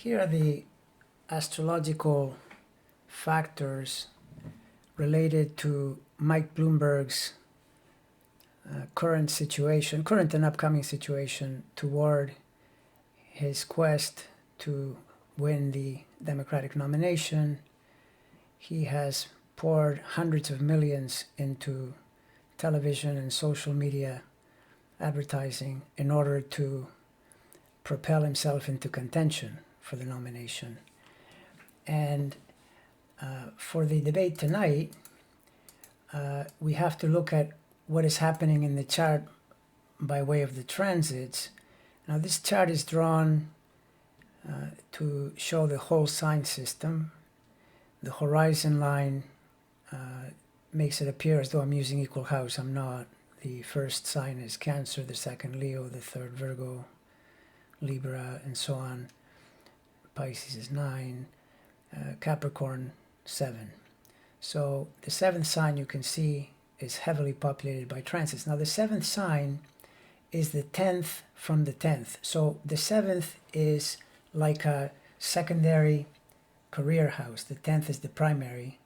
Here are the astrological factors related to Mike Bloomberg's current and upcoming situation toward his quest to win the Democratic nomination. He has poured hundreds of millions into television and social media advertising in order to propel himself into contention for the nomination. And for the debate tonight, we have to look at what is happening in the chart by way of the transits. Now, this chart is drawn to show the whole sign system. The horizon line makes it appear as though I'm using equal house. I'm not. The first sign is Cancer, the second Leo, the third Virgo, Libra, and so on. Pisces is 9, Capricorn 7. So the seventh sign, you can see, is heavily populated by transits. Now the seventh sign is the 10th from the 10th. So the seventh is like a secondary career house. The 10th is the primary.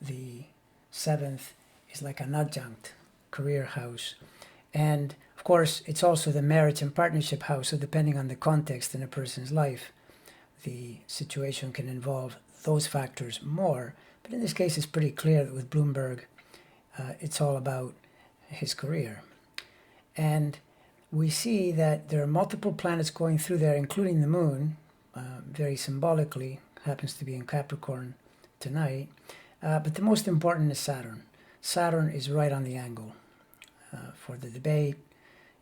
The seventh is like an adjunct career house. And of course, it's also the marriage and partnership house. So depending on the context in a person's life, the situation can involve those factors more. But in this case, it's pretty clear that with Bloomberg, it's all about his career. And we see that there are multiple planets going through there, including the moon, very symbolically, happens to be in Capricorn tonight. But the most important is Saturn. Saturn is right on the angle. For the debate,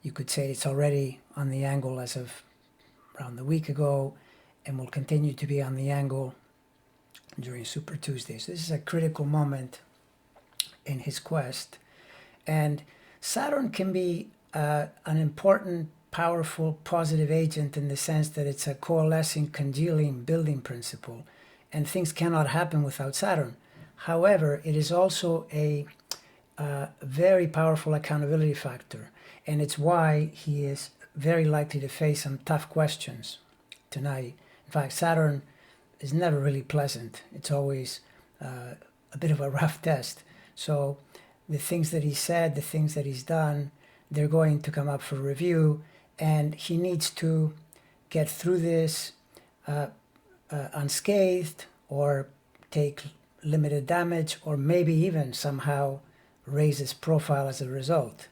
you could say it's already on the angle as of around a week ago, and will continue to be on the angle during Super Tuesday. So this is a critical moment in his quest. And Saturn can be an important, powerful, positive agent in the sense that it's a coalescing, congealing, building principle, and things cannot happen without Saturn. However, it is also a very powerful accountability factor, and it's why he is very likely to face some tough questions tonight. In fact, Saturn is never really pleasant. It's always a bit of a rough test. So the things that he said, the things that he's done, they're going to come up for review, and he needs to get through this unscathed, or take limited damage, or maybe even somehow raise his profile as a result.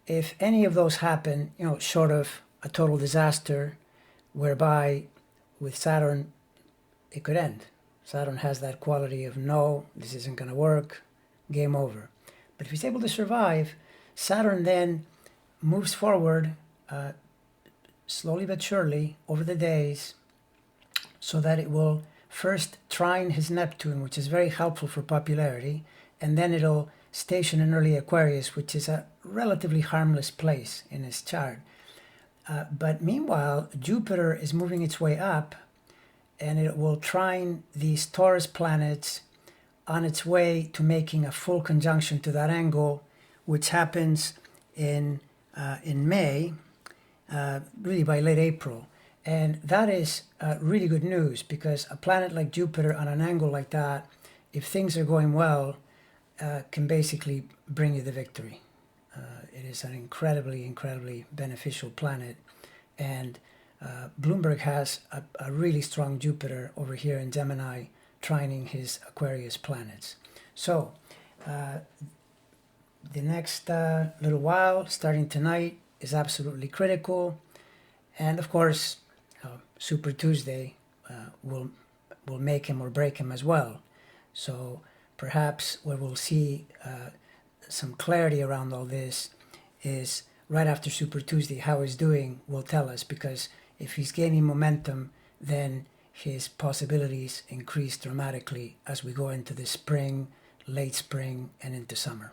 If any of those happen, short of a total disaster, whereby with Saturn, it could end. Saturn has that quality of, no, this isn't going to work, game over. But if he's able to survive, Saturn then moves forward slowly but surely over the days, so that it will first trine his Neptune, which is very helpful for popularity, and then it'll station in early Aquarius, which is a relatively harmless place in his chart. But meanwhile, Jupiter is moving its way up, and it will trine these Taurus planets on its way to making a full conjunction to that angle, which happens in May, really by late April. And that is really good news, because a planet like Jupiter on an angle like that, if things are going well, can basically bring you the victory. It is an incredibly, incredibly beneficial planet. And Bloomberg has a really strong Jupiter over here in Gemini, trining his Aquarius planets. So the next little while, starting tonight, is absolutely critical. And of course, Super Tuesday will make him or break him as well. So perhaps where we'll see some clarity around all this is right after Super Tuesday. How he's doing will tell us, because if he's gaining momentum, then his possibilities increase dramatically as we go into the spring, late spring, and into summer.